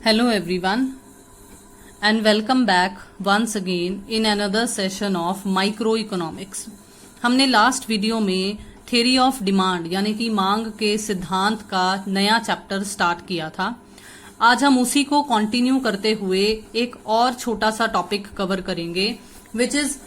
Hello everyone and welcome back once again in another session of microeconomics। हमने last video में theory of demand यानी कि मांग के सिद्धांत का नया चैप्टर स्टार्ट किया था। आज हम उसी को कंटिन्यू करते हुए एक और छोटा सा टॉपिक कवर करेंगे विच इज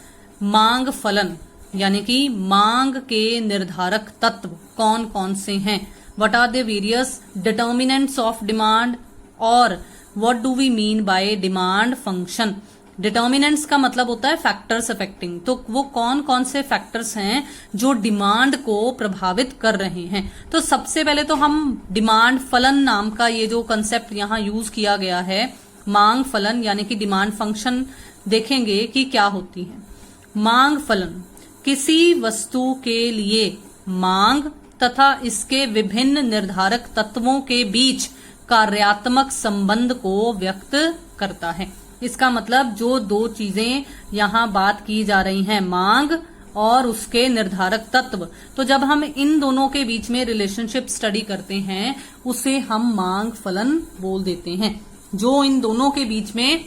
मांग फलन, यानी कि मांग के निर्धारक तत्व कौन कौन से हैं, what are the various determinants of demand और what do we mean by demand function. Determinants का मतलब होता है फैक्टर्स अफेक्टिंग, तो वो कौन कौन से फैक्टर्स हैं जो डिमांड को प्रभावित कर रहे हैं। तो सबसे पहले तो हम डिमांड फलन नाम का ये जो कंसेप्ट यहाँ यूज किया गया है, मांग फलन यानी कि डिमांड फंक्शन, देखेंगे कि क्या होती है। मांग फलन किसी वस्तु के लिए मांग तथा इसके विभिन्न निर्धारक तत्वों के बीच कार्यात्मक संबंध को व्यक्त करता है। इसका मतलब जो दो चीजें यहाँ बात की जा रही हैं, मांग और उसके निर्धारक तत्व, तो जब हम इन दोनों के बीच में रिलेशनशिप स्टडी करते हैं उसे हम मांग फलन बोल देते हैं। जो इन दोनों के बीच में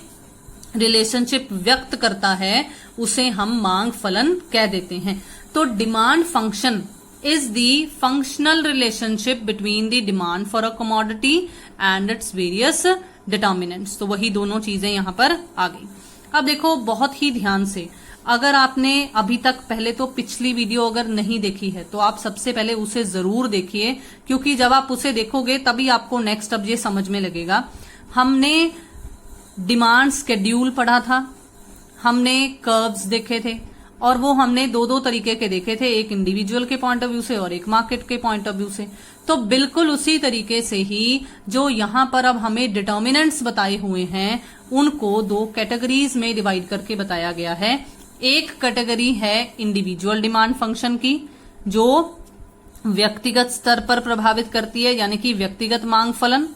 रिलेशनशिप व्यक्त करता है उसे हम मांग फलन कह देते हैं। तो demand function is the functional relationship between the demand for a commodity and its various determinants। तो वही दोनों चीजें यहाँ पर आ गई। अब देखो बहुत ही ध्यान से, अगर आपने अभी तक पहले तो पिछली वीडियो अगर नहीं देखी है तो आप सबसे पहले उसे जरूर देखिए, क्योंकि जब आप उसे देखोगे तभी आपको नेक्स्ट अब ये समझ में लगेगा। हमने डिमांड शेड्यूल पढ़ा था, हमने कर्व्स देखे थे और वो हमने दो दो तरीके के देखे थे, एक इंडिविजुअल के पॉइंट ऑफ व्यू से और एक मार्केट के पॉइंट ऑफ व्यू से। तो बिल्कुल उसी तरीके से ही जो यहाँ पर अब हमें डिटर्मिनेंट्स बताए हुए हैं उनको दो कैटेगरीज में डिवाइड करके बताया गया है। एक कैटेगरी है इंडिविजुअल डिमांड फंक्शन की, जो व्यक्तिगत स्तर पर प्रभावित करती है यानी कि व्यक्तिगत मांग फलन,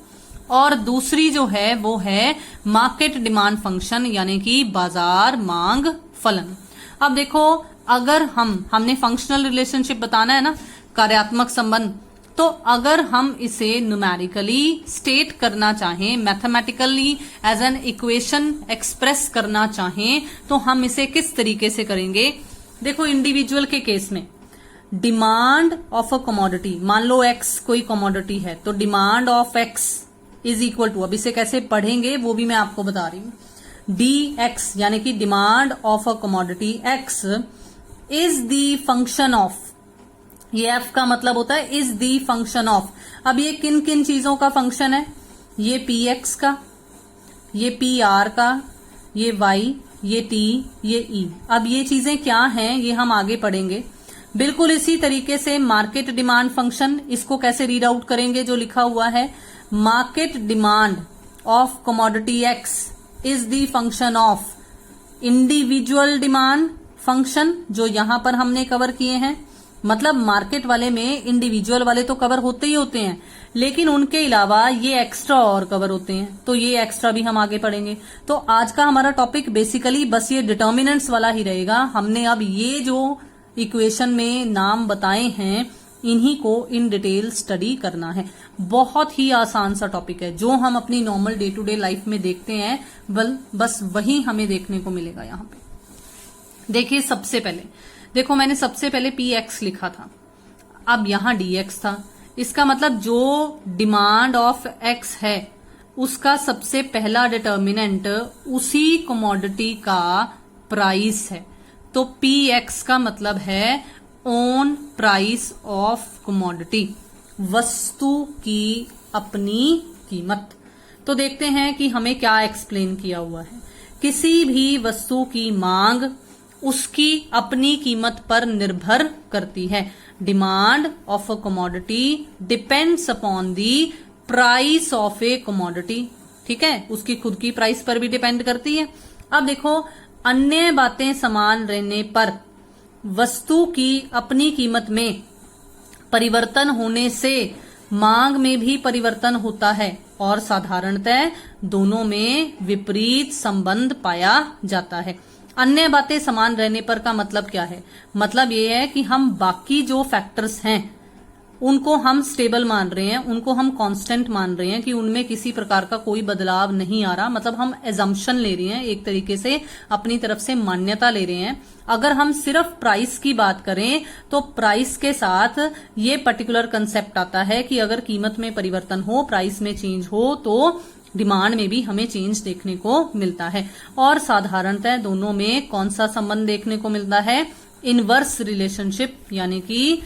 और दूसरी जो है वो है मार्केट डिमांड फंक्शन यानी कि बाजार मांग फलन। अब देखो, अगर हमने फंक्शनल रिलेशनशिप बताना है ना, कार्यात्मक संबंध, तो अगर हम इसे न्यूमेरिकली स्टेट करना चाहें, mathematically as an equation express करना चाहें, तो हम इसे किस तरीके से करेंगे। देखो, इंडिविजुअल के केस में डिमांड ऑफ अ कमोडिटी, मान लो एक्स कोई कमोडिटी है, तो demand of X is equal to, अब इसे कैसे पढ़ेंगे वो भी मैं आपको बता रही हूं, dx यानी कि demand of a commodity x is the function of, ये f का मतलब होता है इज दी फंक्शन ऑफ। अब ये किन किन चीजों का फंक्शन है, ये px का, ये pr का, ये y, ये t, ये e। अब ये चीजें क्या हैं ये हम आगे पढ़ेंगे। बिल्कुल इसी तरीके से मार्केट डिमांड फंक्शन, इसको कैसे रीड आउट करेंगे, जो लिखा हुआ है market demand of commodity x is the function of individual demand function, जो यहां पर हमने कवर किए हैं। मतलब मार्केट वाले में इंडिविजुअल वाले तो कवर होते ही होते हैं, लेकिन उनके अलावा ये एक्स्ट्रा और कवर होते हैं, तो ये एक्स्ट्रा भी हम आगे पढ़ेंगे। तो आज का हमारा टॉपिक बेसिकली बस ये डिटर्मिनेंट्स वाला ही रहेगा। हमने अब ये जो इक्वेशन में नाम बताए हैं इन्हीं को इन डिटेल स्टडी करना है। बहुत ही आसान सा टॉपिक है, जो हम अपनी normal day to day life में देखते हैं बस वही हमें देखने को मिलेगा यहाँ पे। देखिए, सबसे पहले देखो, मैंने सबसे पहले px लिखा था, अब यहाँ dx था। इसका मतलब जो डिमांड ऑफ x है उसका सबसे पहला डिटर्मिनेंट उसी कमोडिटी का प्राइस है। तो px का मतलब है ओन प्राइस ऑफ कमोडिटी, वस्तु की अपनी कीमत। तो देखते हैं कि हमें क्या एक्सप्लेन किया हुआ है। किसी भी वस्तु की मांग उसकी अपनी कीमत पर निर्भर करती है। Demand of a commodity depends upon the price of A commodity, ठीक है, उसकी खुद की प्राइस पर भी डिपेंड करती है। अब देखो, अन्य बातें समान रहने पर वस्तु की अपनी कीमत में परिवर्तन होने से मांग में भी परिवर्तन होता है और साधारणतः दोनों में विपरीत संबंध पाया जाता है। अन्य बातें समान रहने पर का मतलब क्या है, मतलब ये है कि हम बाकी जो फैक्टर्स हैं उनको हम स्टेबल मान रहे हैं, उनको हम कांस्टेंट मान रहे हैं कि उनमें किसी प्रकार का कोई बदलाव नहीं आ रहा, मतलब हम एजम्पशन ले रहे हैं, एक तरीके से अपनी तरफ से मान्यता ले रहे हैं। अगर हम सिर्फ प्राइस की बात करें तो प्राइस के साथ ये पर्टिकुलर कंसेप्ट आता है कि अगर कीमत में परिवर्तन हो, प्राइस में चेंज हो, तो डिमांड में भी हमें चेंज देखने को मिलता है। और साधारणतः दोनों में कौन सा संबंध देखने को मिलता है? इनवर्स रिलेशनशिप, यानी कि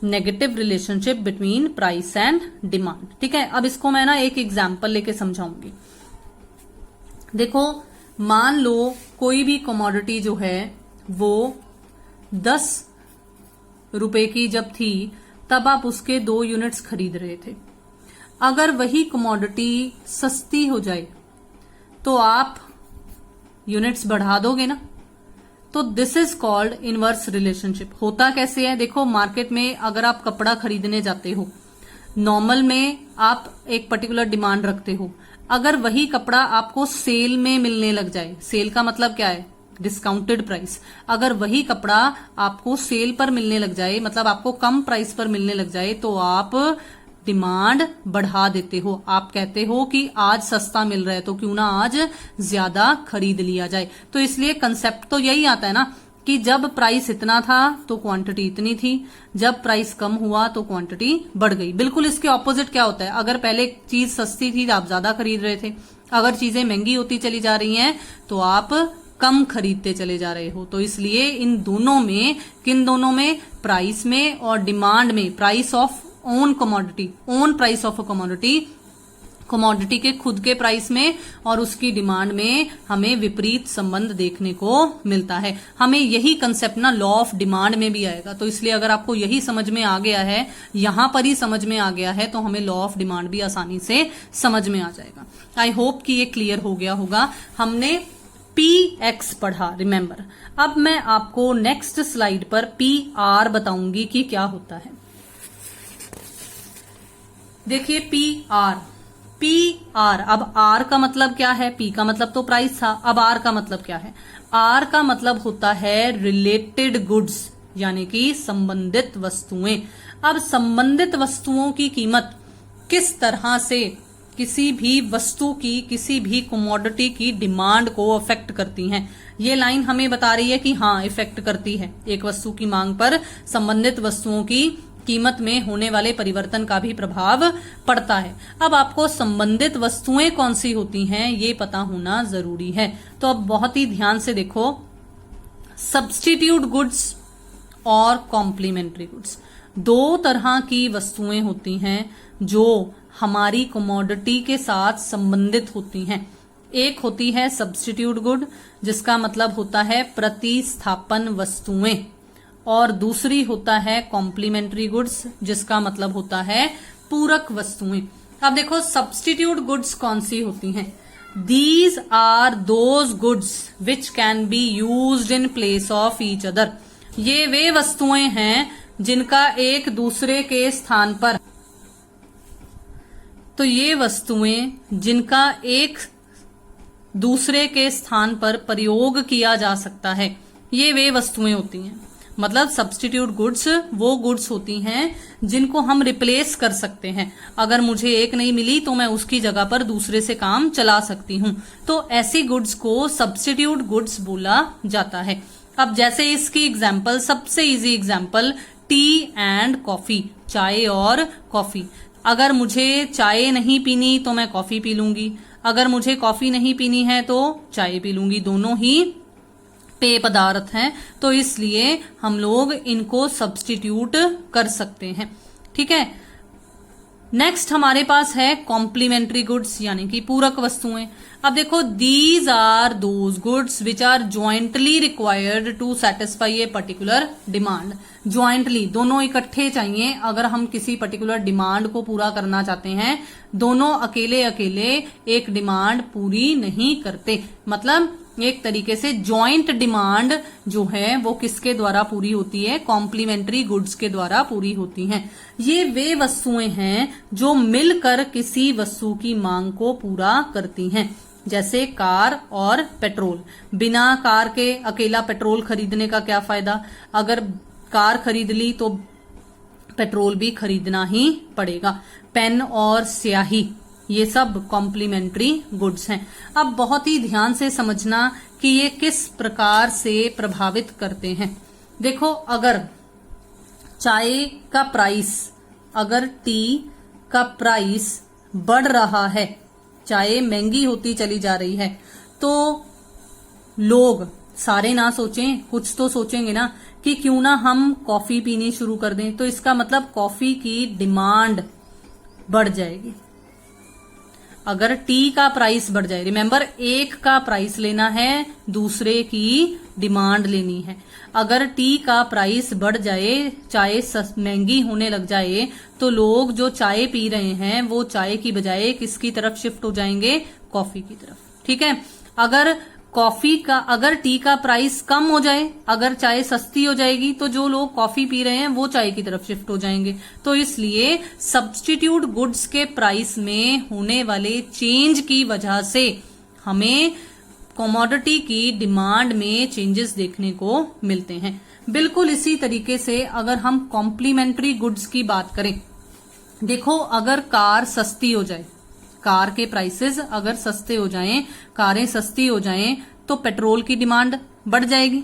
negative relationship between price and demand. ठीक है, अब इसको मैं ना एक एग्जाम्पल लेके समझाऊंगी। देखो, मान लो कोई भी कमोडिटी जो है वो 10 रुपए की जब थी तब आप उसके 2 यूनिट्स खरीद रहे थे। अगर वही कमोडिटी सस्ती हो जाए तो आप यूनिट्स बढ़ा दोगे ना। तो this is called inverse relationship. होता कैसे है? देखो, मार्केट में अगर आप कपड़ा खरीदने जाते हो, नॉर्मल में आप एक पर्टिकुलर डिमांड रखते हो, अगर वही कपड़ा आपको सेल में मिलने लग जाए, सेल का मतलब क्या है? Discounted price. अगर वही कपड़ा आपको सेल पर मिलने लग जाए, मतलब आपको कम प्राइस पर मिलने लग जाए, तो आप डिमांड बढ़ा देते हो। आप कहते हो कि आज सस्ता मिल रहा है तो क्यों ना आज ज्यादा खरीद लिया जाए। तो इसलिए कंसेप्ट तो यही आता है ना कि जब प्राइस इतना था तो क्वांटिटी इतनी थी, जब प्राइस कम हुआ तो क्वांटिटी बढ़ गई। बिल्कुल इसके ऑपोजिट क्या होता है? अगर पहले चीज सस्ती थी तो आप ज्यादा खरीद रहे थे, अगर चीजें महंगी होती चली जा रही हैं तो आप कम खरीदते चले जा रहे हो। तो इसलिए इन दोनों में, किन दोनों में? प्राइस में और डिमांड में, price of own commodity, own price of a commodity, commodity के खुद के प्राइस में और उसकी डिमांड में हमें विपरीत संबंध देखने को मिलता है। हमें यही कंसेप्ट ना लॉ ऑफ डिमांड में भी आएगा। तो इसलिए अगर आपको यही समझ में आ गया है, यहां पर ही समझ में आ गया है, तो हमें लॉ ऑफ डिमांड भी आसानी से समझ में आ जाएगा। आई होप कि ये क्लियर हो गया होगा। हमने PX पढ़ा, रिमेंबर। अब मैं आपको नेक्स्ट स्लाइड पर PR बताऊंगी कि क्या होता है। देखिए PR, अब R का मतलब क्या है? P का मतलब तो प्राइस था, अब R का मतलब क्या है? R का मतलब होता है रिलेटेड गुड्स, यानी कि संबंधित वस्तुएं। अब संबंधित वस्तुओं की कीमत किस तरह से किसी भी वस्तु की, किसी भी कमोडिटी की डिमांड को अफेक्ट करती हैं, ये लाइन हमें बता रही है कि हाँ, इफेक्ट करती है। एक वस्तु की मांग पर संबंधित वस्तुओं की कीमत में होने वाले परिवर्तन का भी प्रभाव पड़ता है। अब आपको संबंधित वस्तुएं कौन सी होती हैं ये पता होना जरूरी है। तो अब बहुत ही ध्यान से देखो, सब्स्टिट्यूट गुड्स और कॉम्प्लीमेंट्री गुड्स, 2 तरह की वस्तुएं होती हैं जो हमारी कमोडिटी के साथ संबंधित होती हैं। एक होती है सब्स्टिट्यूट गुड, जिसका मतलब होता है प्रतिस्थापन वस्तुएं, और दूसरी होता है कॉम्प्लीमेंट्री गुड्स, जिसका मतलब होता है पूरक वस्तुएं। अब देखो, सब्स्टिट्यूट गुड्स कौन सी होती हैं? These are those goods which can be used in place of each other. ये वे वस्तुएं हैं जिनका एक दूसरे के स्थान पर, तो ये वस्तुएं जिनका एक दूसरे के स्थान पर प्रयोग किया जा सकता है, ये वे वस्तुएं होती हैं। मतलब सब्स्टिट्यूट गुड्स वो गुड्स होती हैं जिनको हम रिप्लेस कर सकते हैं। अगर मुझे एक नहीं मिली तो मैं उसकी जगह पर दूसरे से काम चला सकती हूँ, तो ऐसी गुड्स को सब्स्टिट्यूट गुड्स बोला जाता है। अब जैसे इसकी एग्जाम्पल, सबसे easy example, T and coffee, चाय और कॉफी। अगर मुझे चाय नहीं पीनी तो मैं कॉफी पी लूंगी, अगर मुझे कॉफी नहीं पीनी है तो चाय पी लूंगी। दोनों ही पेय पदार्थ हैं, तो इसलिए हम लोग इनको सब्स्टिट्यूट कर सकते हैं। ठीक है, नेक्स्ट हमारे पास है कॉम्प्लीमेंट्री गुड्स, यानी कि पूरक वस्तुएं। अब देखो, these are those goods which are jointly required to satisfy a particular demand. Jointly, दोनों इकट्ठे चाहिए अगर हम किसी पर्टिकुलर डिमांड को पूरा करना चाहते हैं। दोनों अकेले अकेले एक डिमांड पूरी नहीं करते। मतलब एक तरीके से जॉइंट डिमांड जो है वो किसके द्वारा पूरी होती है? कॉम्प्लीमेंट्री गुड्स के द्वारा पूरी होती हैं। ये वे वस्तुएं हैं जो मिलकर किसी वस्तु की मांग को पूरा करती हैं, जैसे कार और पेट्रोल। बिना कार के अकेला पेट्रोल खरीदने का क्या फायदा? अगर कार खरीद ली तो पेट्रोल भी खरीदना ही पड़ेगा। पेन और स्याही ये सब कॉम्प्लीमेंट्री गुड्स हैं। अब बहुत ही ध्यान से समझना कि ये किस प्रकार से प्रभावित करते हैं। देखो, अगर चाय का प्राइस, अगर टी का प्राइस बढ़ रहा है, चाय महंगी होती चली जा रही है, तो लोग सारे ना सोचें, कुछ तो सोचेंगे ना कि क्यों ना हम कॉफी पीनी शुरू कर दें। तो इसका मतलब कॉफी की डिमांड बढ़ जाएगी। अगर टी का प्राइस बढ़ जाए, रिमेंबर एक का प्राइस लेना है, दूसरे की डिमांड लेनी है। अगर टी का प्राइस बढ़ जाए, चाय महंगी होने लग जाए, तो लोग जो चाय पी रहे हैं वो चाय की बजाय किसकी तरफ शिफ्ट हो जाएंगे? कॉफी की तरफ। ठीक है। अगर टी का प्राइस कम हो जाए, अगर चाय सस्ती हो जाएगी, तो जो लोग कॉफी पी रहे हैं वो चाय की तरफ शिफ्ट हो जाएंगे। तो इसलिए सब्स्टिट्यूट गुड्स के प्राइस में होने वाले चेंज की वजह से हमें कमोडिटी की डिमांड में चेंजेस देखने को मिलते हैं। बिल्कुल इसी तरीके से अगर हम कॉम्प्लीमेंट्री गुड्स की बात करें, देखो, अगर कार सस्ती हो जाए, कार के प्राइसेस अगर सस्ते हो जाएं, कारें सस्ती हो जाएं, तो पेट्रोल की डिमांड बढ़ जाएगी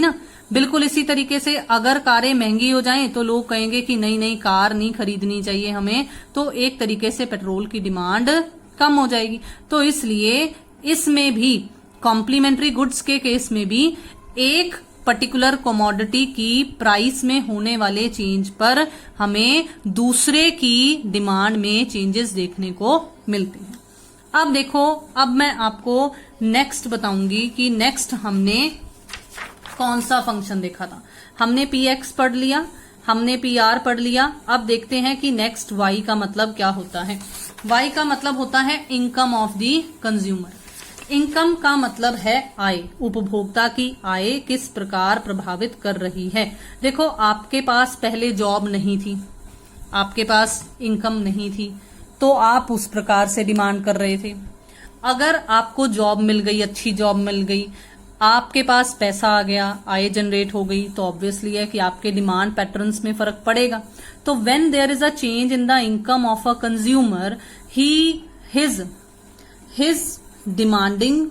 ना। बिल्कुल इसी तरीके से अगर कारें महंगी हो जाएं, तो लोग कहेंगे कि नहीं कार नहीं खरीदनी चाहिए हमें, तो एक तरीके से पेट्रोल की डिमांड कम हो जाएगी। तो इसलिए इसमें भी, कॉम्प्लीमेंट्री गुड्स के केस में भी, एक पर्टिकुलर कमोडिटी की प्राइस में होने वाले चेंज पर हमें दूसरे की डिमांड में चेंजेस देखने को मिलते हैं। अब देखो, अब मैं आपको नेक्स्ट बताऊंगी कि नेक्स्ट हमने कौन सा फंक्शन देखा था। हमने पीएक्स पढ़ लिया, हमने पीआर पढ़ लिया। अब देखते हैं कि नेक्स्ट वाई का मतलब क्या होता है। वाई का मतलब होता है income of the consumer. Income का मतलब है आय, उपभोक्ता की आय किस प्रकार प्रभावित कर रही है। देखो, आपके पास पहले जॉब नहीं थी, आपके पास इनकम नहीं थी, तो आप उस प्रकार से डिमांड कर रहे थे। अगर आपको जॉब मिल गई, अच्छी जॉब मिल गई, आपके पास पैसा आ गया, आय जनरेट हो गई, तो ऑब्वियसली है कि आपके डिमांड पैटर्न्स में फर्क पड़ेगा। तो when there is a change in the income of a consumer, his demanding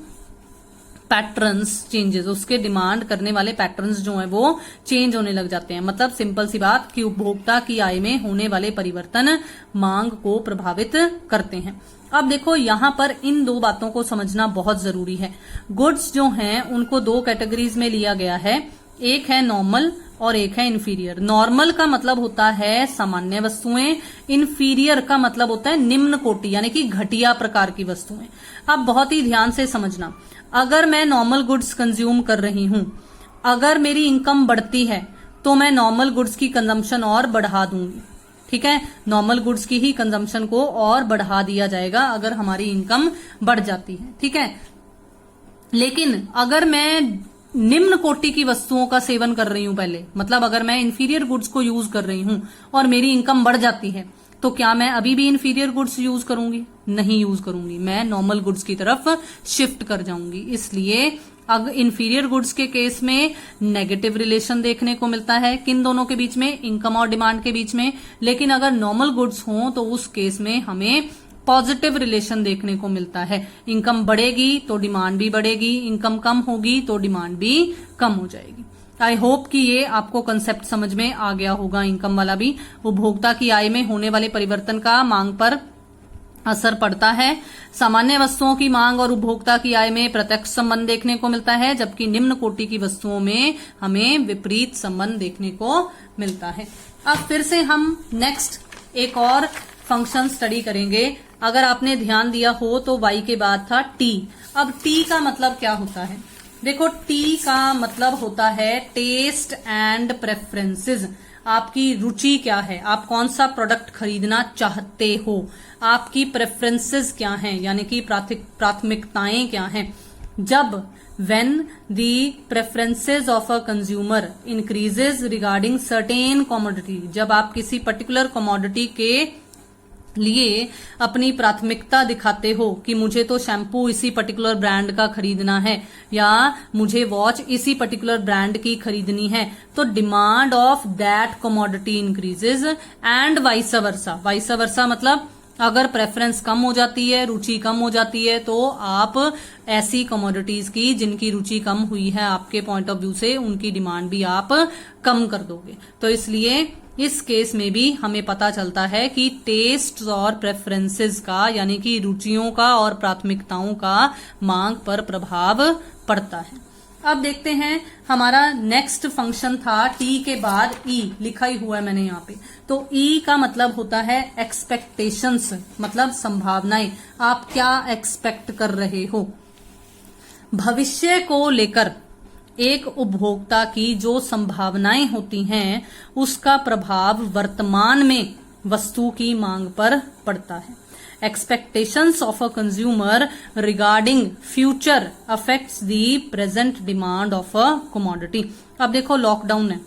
patterns changes, उसके डिमांड करने वाले पैटर्न्स जो है वो चेंज होने लग जाते हैं। मतलब सिंपल सी बात कि उपभोक्ता की आय में होने वाले परिवर्तन मांग को प्रभावित करते हैं। अब देखो, यहाँ पर इन दो बातों को समझना बहुत जरूरी है। गुड्स जो हैं उनको दो कैटेगरीज में लिया गया है, एक है नॉर्मल और एक है इन्फीरियर। नॉर्मल का मतलब होता है सामान्य वस्तुएं, इन्फीरियर का मतलब होता है निम्न कोटि यानी कि घटिया प्रकार की वस्तुएं। अब बहुत ही ध्यान से समझना, अगर मैं नॉर्मल गुड्स कंज्यूम कर रही हूं, अगर मेरी इनकम बढ़ती है तो मैं नॉर्मल गुड्स की कंजम्पशन और बढ़ा दूंगी। ठीक है, नॉर्मल गुड्स की ही कंजम्पशन को और बढ़ा दिया जाएगा अगर हमारी इनकम बढ़ जाती है। ठीक है, लेकिन अगर मैं निम्न कोटि की वस्तुओं का सेवन कर रही हूं पहले, मतलब अगर मैं इंफीरियर गुड्स को यूज कर रही हूं और मेरी इनकम बढ़ जाती है, तो क्या मैं अभी भी इंफीरियर गुड्स यूज करूंगी? नहीं यूज करूंगी, मैं नॉर्मल गुड्स की तरफ शिफ्ट कर जाऊंगी। इसलिए अगर इंफीरियर गुड्स के केस में नेगेटिव रिलेशन देखने को मिलता है, किन दोनों के बीच में? इनकम और डिमांड के बीच में। लेकिन अगर नॉर्मल गुड्स हों तो उस केस में हमें पॉजिटिव रिलेशन देखने को मिलता है। इनकम बढ़ेगी तो डिमांड भी बढ़ेगी, इनकम कम होगी तो डिमांड भी कम हो जाएगी। आई होप कि ये आपको कंसेप्ट समझ में आ गया होगा। इनकम वाला भी, उपभोक्ता की आय में होने वाले परिवर्तन का मांग पर असर पड़ता है। सामान्य वस्तुओं की मांग और उपभोक्ता की आय में प्रत्यक्ष संबंध देखने को मिलता है, जबकि निम्न कोटि की वस्तुओं में हमें विपरीत संबंध देखने को मिलता है। अब फिर से हम नेक्स्ट एक और फंक्शन स्टडी करेंगे। अगर आपने ध्यान दिया हो तो वाई के बाद था टी। अब टी का मतलब क्या होता है? देखो, टी का मतलब होता है टेस्ट एंड प्रेफरेंसेस। आपकी रुचि क्या है, आप कौन सा प्रोडक्ट खरीदना चाहते हो, आपकी प्रेफरेंसेस क्या हैं, यानी कि प्राथमिकताएं क्या हैं। जब when the preferences of a consumer increases regarding certain commodity, जब आप किसी पर्टिकुलर कमोडिटी के लिए अपनी प्राथमिकता दिखाते हो कि मुझे तो शैम्पू इसी पर्टिकुलर ब्रांड का खरीदना है या मुझे वॉच इसी पर्टिकुलर ब्रांड की खरीदनी है, तो demand of that commodity increases and vice versa. Vice versa मतलब अगर प्रेफरेंस कम हो जाती है, रुचि कम हो जाती है, तो आप ऐसी कमोडिटीज की जिनकी रुचि कम हुई है आपके पॉइंट ऑफ व्यू से, उनकी डिमांड भी आप कम कर दोगे। तो इसलिए इस केस में भी हमें पता चलता है कि टेस्ट और प्रेफरेंसेस का यानी कि रुचियों का और प्राथमिकताओं का मांग पर प्रभाव पड़ता है। अब देखते हैं हमारा नेक्स्ट फंक्शन था टी के बाद ई, लिखा ही हुआ है मैंने यहाँ पे। तो ई का मतलब होता है एक्सपेक्टेशंस, मतलब संभावनाएं। आप क्या एक्सपेक्ट कर रहे हो। भविष्य को लेकर एक उपभोक्ता की जो संभावनाएं होती हैं उसका प्रभाव वर्तमान में वस्तु की मांग पर पड़ता है। Expectations of a consumer regarding future affects the present demand of a commodity। अब देखो लॉकडाउन है,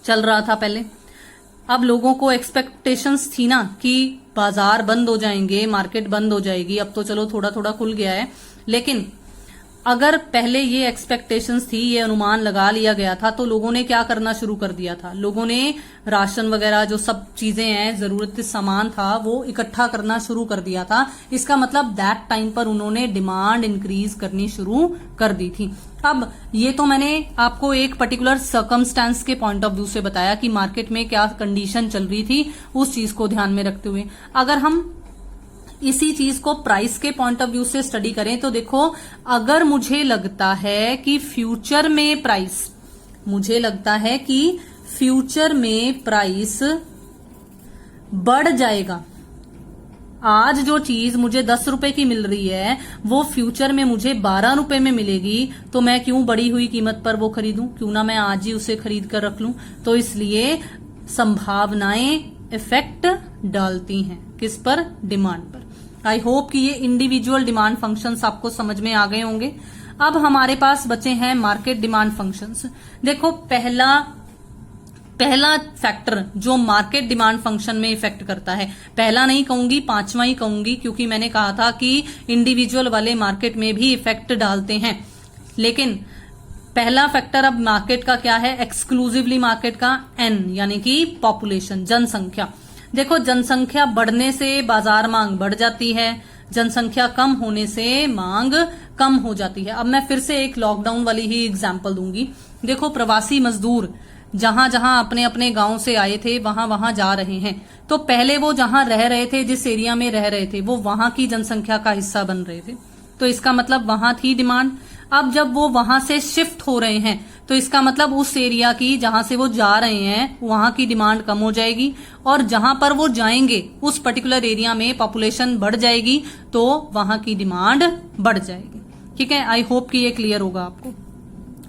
चल रहा था पहले। अब लोगों को एक्सपेक्टेशंस थी ना कि बाजार बंद हो जाएंगे, मार्केट बंद हो जाएगी। अब तो चलो थोड़ा थोड़ा खुल गया है, लेकिन अगर पहले ये एक्सपेक्टेशंस थी, ये अनुमान लगा लिया गया था, तो लोगों ने क्या करना शुरू कर दिया था। लोगों ने राशन वगैरह जो सब चीजें हैं, जरूरत सामान था, वो इकट्ठा करना शुरू कर दिया था। इसका मतलब दैट टाइम पर उन्होंने डिमांड इंक्रीज करनी शुरू कर दी थी। अब ये तो मैंने आपको एक पर्टिकुलर सर्कमस्टेंस के पॉइंट ऑफ व्यू से बताया कि मार्केट में क्या कंडीशन चल रही थी, उस चीज को ध्यान में रखते हुए अगर हम इसी चीज को प्राइस के पॉइंट ऑफ व्यू से स्टडी करें तो देखो, अगर मुझे लगता है कि फ्यूचर में प्राइस बढ़ जाएगा, आज जो चीज मुझे 10 रुपए की मिल रही है वो फ्यूचर में मुझे 12 रुपए में मिलेगी, तो मैं क्यों बढ़ी हुई कीमत पर वो खरीदूं, क्यों ना मैं आज ही उसे खरीद कर रख लूं। तो इसलिए संभावनाएं इफेक्ट डालती हैं किस पर, डिमांड पर। आई होप कि ये इंडिविजुअल डिमांड फंक्शंस आपको समझ में आ गए होंगे। अब हमारे पास बचे हैं मार्केट डिमांड फंक्शंस। देखो पहला फैक्टर जो मार्केट डिमांड फंक्शन में इफेक्ट करता है, पहला नहीं कहूंगी, पांचवा ही कहूंगी, क्योंकि मैंने कहा था कि इंडिविजुअल वाले मार्केट में भी इफेक्ट डालते हैं। लेकिन पहला फैक्टर अब मार्केट का क्या है, एक्सक्लूसिवली मार्केट का एन यानी कि पॉपुलेशन, जनसंख्या। देखो जनसंख्या बढ़ने से बाजार मांग बढ़ जाती है, जनसंख्या कम होने से मांग कम हो जाती है। अब मैं फिर से एक लॉकडाउन वाली ही एग्जांपल दूंगी। देखो प्रवासी मजदूर जहां जहां अपने अपने गांव से आए थे वहां वहां जा रहे हैं, तो पहले वो जहां रह रहे थे, जिस एरिया में रह रहे थे, वो वहां की जनसंख्या का हिस्सा बन रहे थे, तो इसका मतलब वहां थी डिमांड। अब जब वो वहां से शिफ्ट हो रहे हैं तो इसका मतलब उस एरिया की जहां से वो जा रहे हैं वहां की डिमांड कम हो जाएगी, और जहां पर वो जाएंगे उस पर्टिकुलर एरिया में पॉपुलेशन बढ़ जाएगी, तो वहां की डिमांड बढ़ जाएगी। ठीक है, आई होप कि ये क्लियर होगा आपको।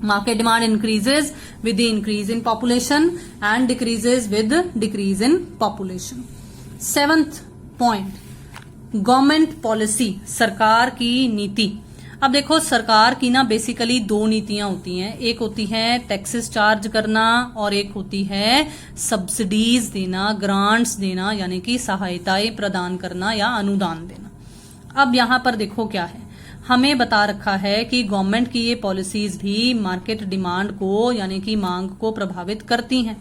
Market demand increases with the increase in population and decreases with decrease in population. 7th point, government policy, सरकार की नीति। अब देखो सरकार की ना बेसिकली 2 नीतियां होती हैं, एक होती है टैक्सेस चार्ज करना और एक होती है सब्सिडीज देना, ग्रांट्स देना, यानी कि सहायताएं प्रदान करना या अनुदान देना। अब यहां पर देखो क्या है, हमें बता रखा है कि गवर्नमेंट की ये पॉलिसीज भी मार्केट डिमांड को यानी कि मांग को प्रभावित करती हैं।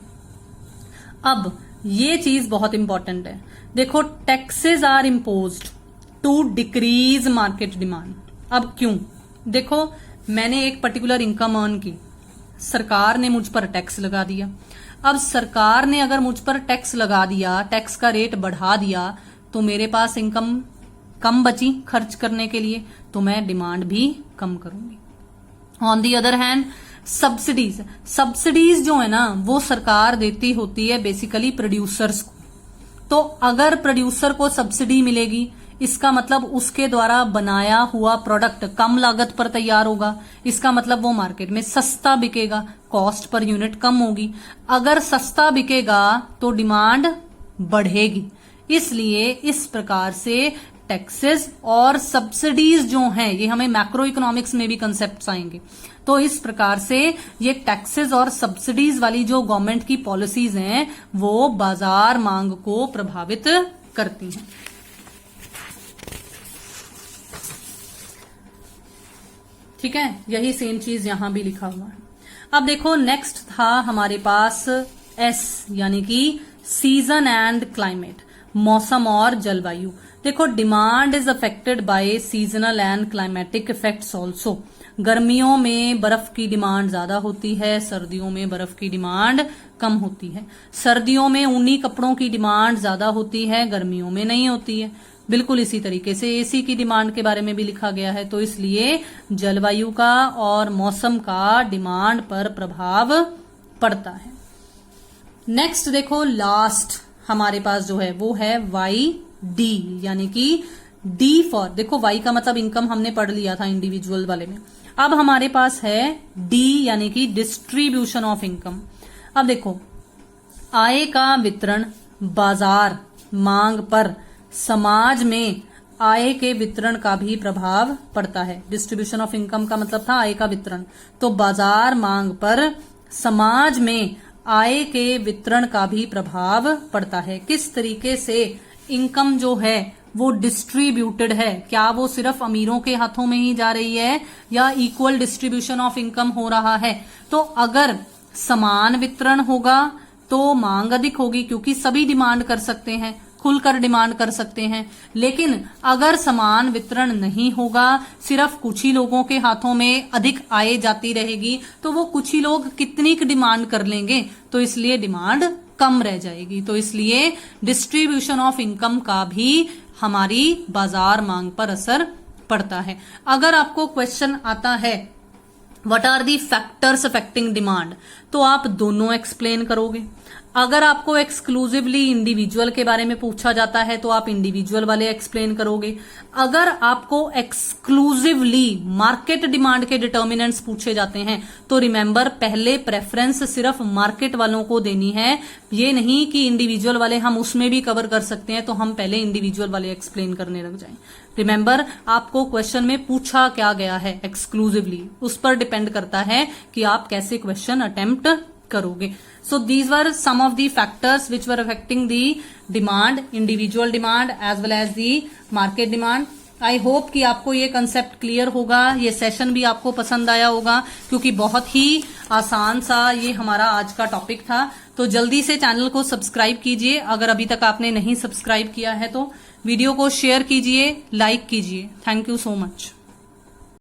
अब ये चीज बहुत इंपॉर्टेंट है। देखो taxes are imposed to decrease market demand. अब क्यों, देखो मैंने एक पर्टिकुलर इनकम अर्न की, सरकार ने मुझ पर टैक्स लगा दिया। अब सरकार ने अगर मुझ पर टैक्स लगा दिया, टैक्स का रेट बढ़ा दिया, तो मेरे पास इनकम कम बची खर्च करने के लिए, तो मैं डिमांड भी कम करूंगी। On the other hand subsidies जो है ना वो सरकार देती होती है बेसिकली प्रोड्यूसर्स को। तो अगर प्रोड्यूसर को सब्सिडी मिलेगी, इसका मतलब उसके द्वारा बनाया हुआ प्रोडक्ट कम लागत पर तैयार होगा, इसका मतलब वो मार्केट में सस्ता बिकेगा, कॉस्ट पर यूनिट कम होगी। अगर सस्ता बिकेगा तो डिमांड बढ़ेगी। इसलिए इस प्रकार से टैक्सेस और सब्सिडीज जो हैं, ये हमें मैक्रो इकोनॉमिक्स में भी कंसेप्ट्स आएंगे, तो इस प्रकार से ये टैक्सेस और सब्सिडीज वाली जो गवर्नमेंट की पॉलिसीज हैं वो बाजार मांग को प्रभावित करती हैं। ठीक है, यही सेम चीज यहां भी लिखा हुआ है। अब देखो नेक्स्ट था हमारे पास एस, यानी कि सीजन एंड क्लाइमेट, मौसम और जलवायु। देखो demand is affected by seasonal and climatic effects also. गर्मियों में बर्फ की डिमांड ज्यादा होती है, सर्दियों में बर्फ की डिमांड कम होती है। सर्दियों में ऊनी कपड़ों की डिमांड ज्यादा होती है, गर्मियों में नहीं होती है। बिल्कुल इसी तरीके से एसी की डिमांड के बारे में भी लिखा गया है। तो इसलिए जलवायु का और मौसम का डिमांड पर प्रभाव पड़ता है। नेक्स्ट देखो लास्ट हमारे पास जो है वो है वाई डी, यानी कि डी फॉर, देखो वाई का मतलब इनकम हमने पढ़ लिया था इंडिविजुअल वाले में। अब हमारे पास है डी, यानी कि डिस्ट्रीब्यूशन ऑफ इनकम। अब देखो आय का वितरण बाजार मांग पर समाज में आय के वितरण का भी प्रभाव पड़ता है। डिस्ट्रीब्यूशन ऑफ इनकम का मतलब था आय का वितरण, तो बाजार मांग पर समाज में आय के वितरण का भी प्रभाव पड़ता है। किस तरीके से इनकम जो है वो डिस्ट्रीब्यूटेड है, क्या वो सिर्फ अमीरों के हाथों में ही जा रही है या इक्वल डिस्ट्रीब्यूशन ऑफ इनकम हो रहा है। तो अगर समान वितरण होगा तो मांग अधिक होगी, क्योंकि सभी डिमांड कर सकते हैं, खुलकर डिमांड कर सकते हैं। लेकिन अगर समान वितरण नहीं होगा, सिर्फ कुछ ही लोगों के हाथों में अधिक आय जाती रहेगी, तो वो कुछ ही लोग कितनी डिमांड कर लेंगे, तो इसलिए डिमांड कम रह जाएगी। तो इसलिए डिस्ट्रीब्यूशन ऑफ इनकम का भी हमारी बाजार मांग पर असर पड़ता है। अगर आपको क्वेश्चन आता है what are the factors affecting demand, तो आप दोनों एक्सप्लेन करोगे। अगर आपको एक्सक्लूसिवली इंडिविजुअल के बारे में पूछा जाता है तो आप इंडिविजुअल वाले एक्सप्लेन करोगे। अगर आपको एक्सक्लूसिवली मार्केट डिमांड के डिटर्मिनेंट्स पूछे जाते हैं तो रिमेंबर पहले प्रेफरेंस सिर्फ मार्केट वालों को देनी है, ये नहीं कि इंडिविजुअल वाले हम उसमें भी कवर कर सकते हैं तो हम पहले इंडिविजुअल वाले एक्सप्लेन करने लग जाएं। रिमेंबर आपको क्वेश्चन में पूछा क्या गया है एक्सक्लूसिवली, उस पर डिपेंड करता है कि आप कैसे क्वेश्चन अटेम्प्ट करोगे। So these were some of the factors which were affecting the demand, individual demand as well as the market demand. I hope कि आपको ये कंसेप्ट क्लियर होगा, ये सेशन भी आपको पसंद आया होगा, क्योंकि बहुत ही आसान सा ये हमारा आज का टॉपिक था। तो जल्दी से चैनल को सब्सक्राइब कीजिए, अगर अभी तक आपने नहीं सब्सक्राइब किया है तो वीडियो को शेयर कीजिए, लाइक कीजिए। Thank you so much.